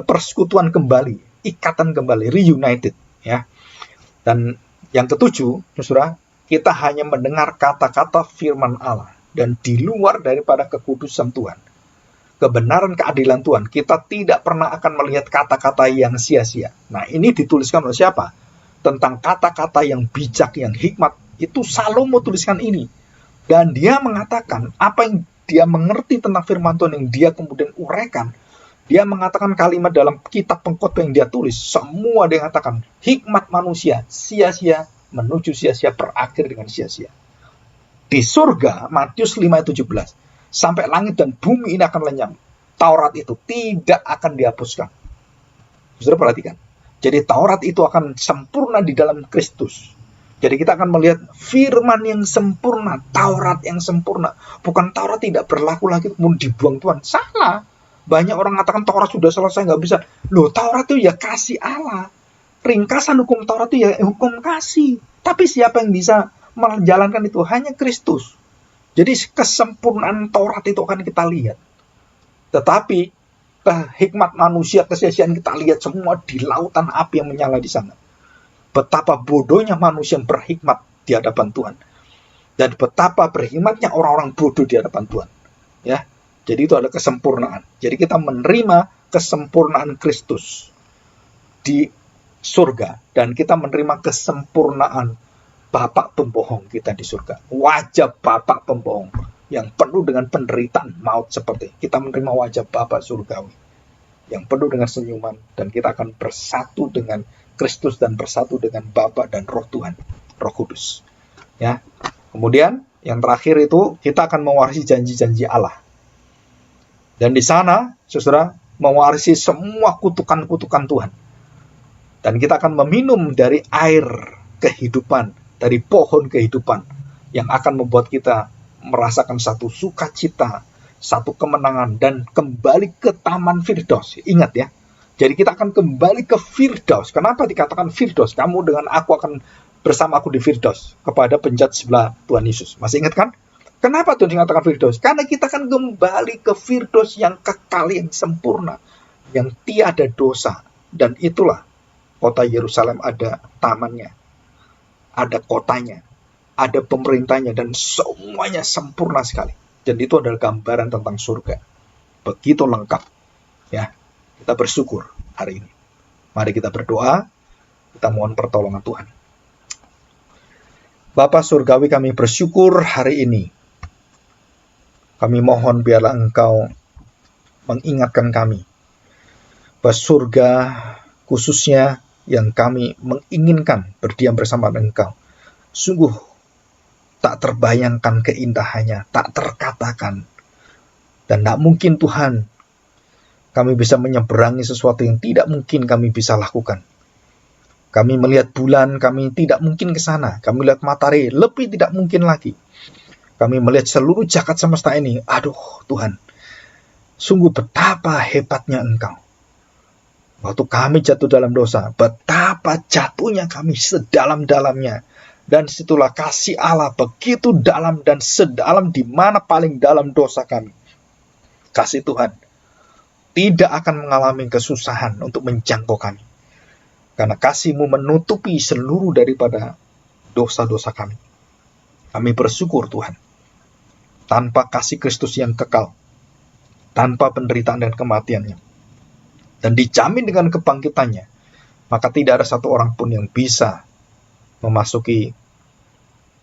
persekutuan kembali, ikatan kembali, reunited. Ya. Dan yang ketujuh, saudara, kita hanya mendengar kata-kata firman Allah. Dan di luar daripada kekudusan Tuhan, kebenaran keadilan Tuhan, kita tidak pernah akan melihat kata-kata yang sia-sia. Nah, ini dituliskan oleh siapa? Tentang kata-kata yang bijak, yang hikmat. Itu Salomo tuliskan ini. Dan dia mengatakan apa yang dia mengerti tentang firman Tuhan yang dia kemudian uraikan. Dia mengatakan kalimat dalam kitab pengkhotbah yang dia tulis. Semua dia katakan hikmat manusia sia-sia menuju sia-sia, berakhir dengan sia-sia. Di surga, Matius 5:17, sampai langit dan bumi ini akan lenyap, Taurat itu tidak akan dihapuskan. Saudara perhatikan. Jadi Taurat itu akan sempurna di dalam Kristus. Jadi kita akan melihat firman yang sempurna, Taurat yang sempurna. Bukan Taurat tidak berlaku lagi, kemudian dibuang Tuhan. Salah. Banyak orang mengatakan Taurat sudah selesai, nggak bisa. Loh, Taurat itu ya kasih Allah. Ringkasan hukum Taurat itu ya hukum kasih. Tapi siapa yang bisa menjalankan itu? Hanya Kristus. Jadi kesempurnaan Taurat itu akan kita lihat. Tetapi hikmat manusia, kesia-siaan kita lihat semua di lautan api yang menyala di sana. Betapa bodohnya manusia yang berhikmat di hadapan Tuhan. Dan betapa berhikmatnya orang-orang bodoh di hadapan Tuhan. Ya. Jadi itu ada kesempurnaan. Jadi kita menerima kesempurnaan Kristus di surga. Dan kita menerima kesempurnaan Bapak pembohong kita di surga. Wajah Bapak pembohong yang penuh dengan penderitaan maut seperti. Kita menerima wajah Bapak surgawi yang penuh dengan senyuman. Dan kita akan bersatu dengan Kristus dan bersatu dengan Bapa dan Roh Tuhan, Roh Kudus. Ya. Kemudian yang terakhir itu kita akan mewarisi janji-janji Allah. Dan di sana, saudara, mewarisi semua kutukan-kutukan Tuhan. Dan kita akan meminum dari air kehidupan, dari pohon kehidupan, yang akan membuat kita merasakan satu sukacita, satu kemenangan, dan kembali ke Taman Firdaus. Ingat ya, jadi kita akan kembali ke Firdaus. Kenapa dikatakan Firdaus? Kamu dengan aku akan bersama aku di Firdaus, kepada penjat sebelah Tuhan Yesus. Masih ingat kan? Kenapa Tuhan dikatakan Firdaus? Karena kita akan kembali ke Firdaus yang kekal, yang sempurna, yang tiada dosa. Dan itulah kota Yerusalem, ada tamannya, ada kotanya, ada pemerintahnya, dan semuanya sempurna sekali. Dan itu adalah gambaran tentang surga. Begitu lengkap. Ya, kita bersyukur hari ini. Mari kita berdoa, kita mohon pertolongan Tuhan. Bapa surgawi, kami bersyukur hari ini. Kami mohon biarlah Engkau mengingatkan kami bahwa surga khususnya yang kami menginginkan berdiam bersama Engkau. Sungguh tak terbayangkan keindahannya, tak terkatakan. Dan tak mungkin Tuhan kami bisa menyeberangi sesuatu yang tidak mungkin kami bisa lakukan. Kami melihat bulan, kami tidak mungkin ke sana. Kami melihat matahari, lebih tidak mungkin lagi. Kami melihat seluruh jagat semesta ini. Aduh Tuhan, sungguh betapa hebatnya Engkau. Waktu kami jatuh dalam dosa, betapa jatuhnya kami sedalam-dalamnya. Dan situlah kasih Allah begitu dalam dan sedalam di mana paling dalam dosa kami. Kasih Tuhan tidak akan mengalami kesusahan untuk menjangkau kami. Karena kasih-Mu menutupi seluruh daripada dosa-dosa kami. Kami bersyukur Tuhan. Tanpa kasih Kristus yang kekal, tanpa penderitaan dan kematiannya, dan dijamin dengan kebangkitannya, maka tidak ada satu orang pun yang bisa memasuki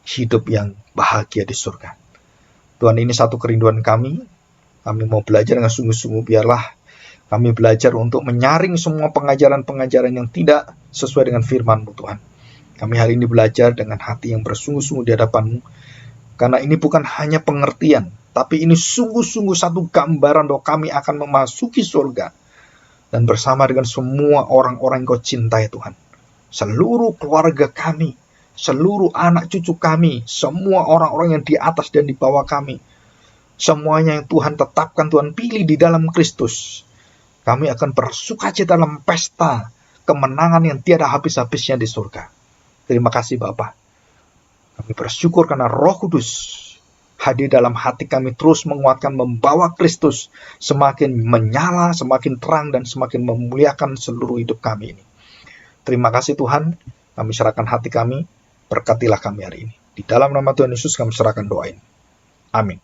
hidup yang bahagia di surga. Tuhan, ini satu kerinduan kami. Kami mau belajar dengan sungguh-sungguh. Biarlah kami belajar untuk menyaring semua pengajaran-pengajaran yang tidak sesuai dengan firman-Mu Tuhan. Kami hari ini belajar dengan hati yang bersungguh-sungguh di hadapan-Mu. Karena ini bukan hanya pengertian, tapi ini sungguh-sungguh satu gambaran bahwa kami akan memasuki surga. Dan bersama dengan semua orang-orang yang Kau cintai Tuhan. Seluruh keluarga kami, seluruh anak cucu kami, semua orang-orang yang di atas dan di bawah kami. Semuanya yang Tuhan tetapkan, Tuhan pilih di dalam Kristus. Kami akan bersukacita dalam pesta kemenangan yang tiada habis-habisnya di surga. Terima kasih Bapa. Kami bersyukur karena Roh Kudus hadir dalam hati kami, terus menguatkan, membawa Kristus semakin menyala, semakin terang, dan semakin memuliakan seluruh hidup kami ini. Terima kasih Tuhan, kami serahkan hati kami, berkatilah kami hari ini. Di dalam nama Tuhan Yesus kami serahkan doa ini. Amin.